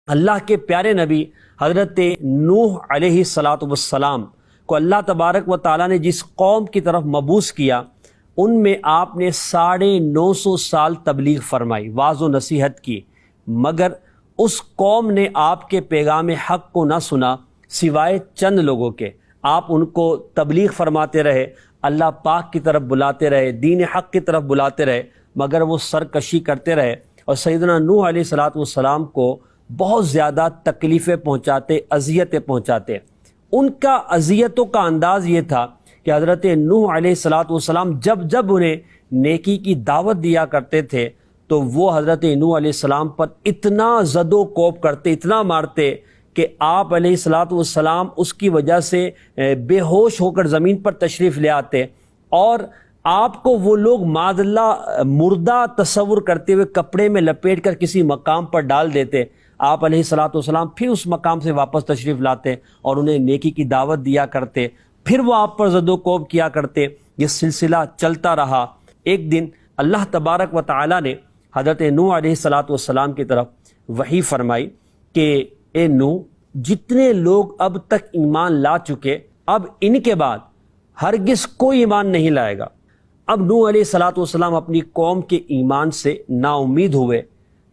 اللہ کے پیارے نبی حضرت نوح علیہ السلام کو اللہ تبارک و تعالیٰ نے جس قوم کی طرف مبعوث کیا، ان میں آپ نے 950 سال تبلیغ فرمائی، واعظ و نصیحت کی، مگر اس قوم نے آپ کے پیغام حق کو نہ سنا سوائے چند لوگوں کے۔ آپ ان کو تبلیغ فرماتے رہے، اللہ پاک کی طرف بلاتے رہے، دین حق کی طرف بلاتے رہے، مگر وہ سرکشی کرتے رہے اور سیدنا نوح علیہ السلام کو بہت زیادہ تکلیفیں پہنچاتے، اذیتیں پہنچاتے۔ ان کا اذیتوں کا انداز یہ تھا کہ حضرت نوح علیہ السلام جب انہیں نیکی کی دعوت دیا کرتے تھے تو وہ حضرت نوح علیہ السلام پر اتنا زد و کوب کرتے، اتنا مارتے کہ آپ علیہ السلام اس کی وجہ سے بے ہوش ہو کر زمین پر تشریف لے آتے اور آپ کو وہ لوگ معاذ اللہ مردہ تصور کرتے ہوئے کپڑے میں لپیٹ کر کسی مقام پر ڈال دیتے۔ آپ علیہ السلام پھر اس مقام سے واپس تشریف لاتے اور انہیں نیکی کی دعوت دیا کرتے، پھر وہ آپ پر زد و کوب کیا کرتے۔ یہ سلسلہ چلتا رہا۔ ایک دن اللہ تبارک و تعالی نے حضرت نوح علیہ السلام کی طرف وحی فرمائی کہ اے نوح، جتنے لوگ اب تک ایمان لا چکے، اب ان کے بعد ہرگز کوئی ایمان نہیں لائے گا۔ اب نوح علیہ السلام اپنی قوم کے ایمان سے نا امید ہوئے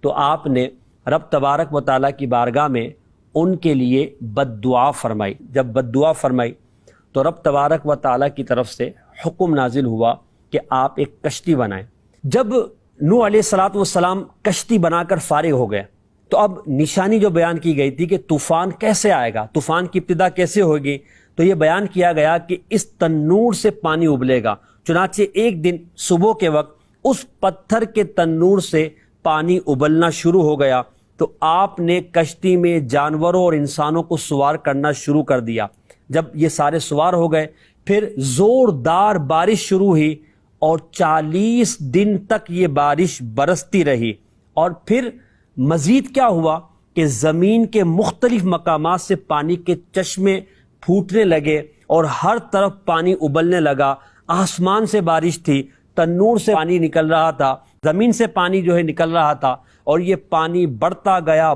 تو آپ نے رب تبارک و تعالیٰ کی بارگاہ میں ان کے لیے بد دعا فرمائی۔ جب بد دعا فرمائی تو رب تبارک و تعالیٰ کی طرف سے حکم نازل ہوا کہ آپ ایک کشتی بنائیں۔ جب نوح علیہ السلام کشتی بنا کر فارغ ہو گئے تو اب نشانی جو بیان کی گئی تھی کہ طوفان کیسے آئے گا، طوفان کی ابتدا کیسے ہوگی، تو یہ بیان کیا گیا کہ اس تنور سے پانی ابلے گا۔ چنانچہ ایک دن صبح کے وقت اس پتھر کے تنور سے پانی ابلنا شروع ہو گیا تو آپ نے کشتی میں جانوروں اور انسانوں کو سوار کرنا شروع کر دیا۔ جب یہ سارے سوار ہو گئے پھر زوردار بارش شروع ہوئی اور 40 دن تک یہ بارش برستی رہی، اور پھر مزید کیا ہوا کہ زمین کے مختلف مقامات سے پانی کے چشمے پھوٹنے لگے اور ہر طرف پانی ابلنے لگا۔ آسمان سے بارش تھی، تنور سے پانی نکل رہا تھا، زمین سے پانی نکل رہا تھا، اور یہ پانی بڑھتا گیا،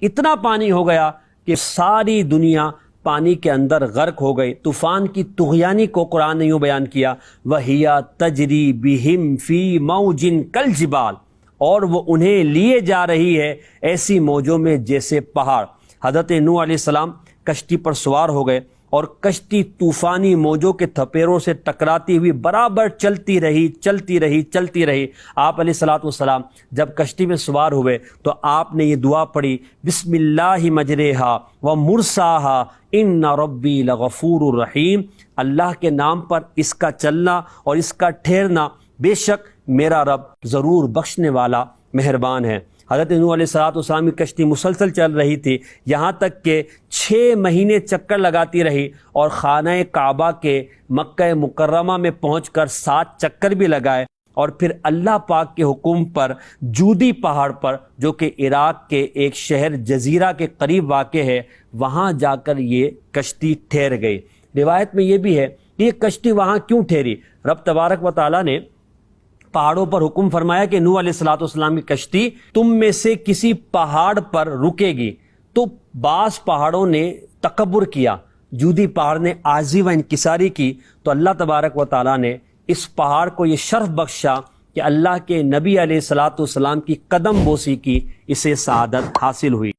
اتنا پانی ہو گیا کہ ساری دنیا پانی کے اندر غرق ہو گئی۔ طوفان کی طغیانی کو قرآن نے یوں بیان کیا، وَهِيَ تَجْرِي بِهِمْ فِي مَوْجٍ كَالْجِبَالِ، اور وہ انہیں لیے جا رہی ہے ایسی موجوں میں جیسے پہاڑ۔ حضرت نوح علیہ السلام کشتی پر سوار ہو گئے اور کشتی طوفانی موجوں کے تھپیروں سے ٹکراتی ہوئی برابر چلتی رہی۔ آپ علیہ السلام جب کشتی میں سوار ہوئے تو آپ نے یہ دعا پڑھی، بسم اللہ مجریہا ومرساہا ان ربی لغفور الرحیم، اللہ کے نام پر اس کا چلنا اور اس کا ٹھہرنا، بے شک میرا رب ضرور بخشنے والا مہربان ہے۔ حضرت نوح علیہ السلام کی کشتی مسلسل چل رہی تھی، یہاں تک کہ 6 مہینے چکر لگاتی رہی اور خانہ کعبہ کے مکہ مکرمہ میں پہنچ کر 7 چکر بھی لگائے، اور پھر اللہ پاک کے حکم پر جودی پہاڑ پر، جو کہ عراق کے ایک شہر جزیرہ کے قریب واقع ہے، وہاں جا کر یہ کشتی ٹھہر گئی۔ روایت میں یہ بھی ہے کہ یہ کشتی وہاں کیوں ٹھہری؟ رب تبارک و تعالیٰ نے پہاڑوں پر حکم فرمایا کہ نوح علیہ السلام کی کشتی تم میں سے کسی پہاڑ پر رکے گی، تو بعض پہاڑوں نے تکبر کیا، جودی پہاڑ نے عاجزی و انکساری کی، تو اللہ تبارک و تعالیٰ نے اس پہاڑ کو یہ شرف بخشا کہ اللہ کے نبی علیہ السلام کی قدم بوسی کی، اسے سعادت حاصل ہوئی۔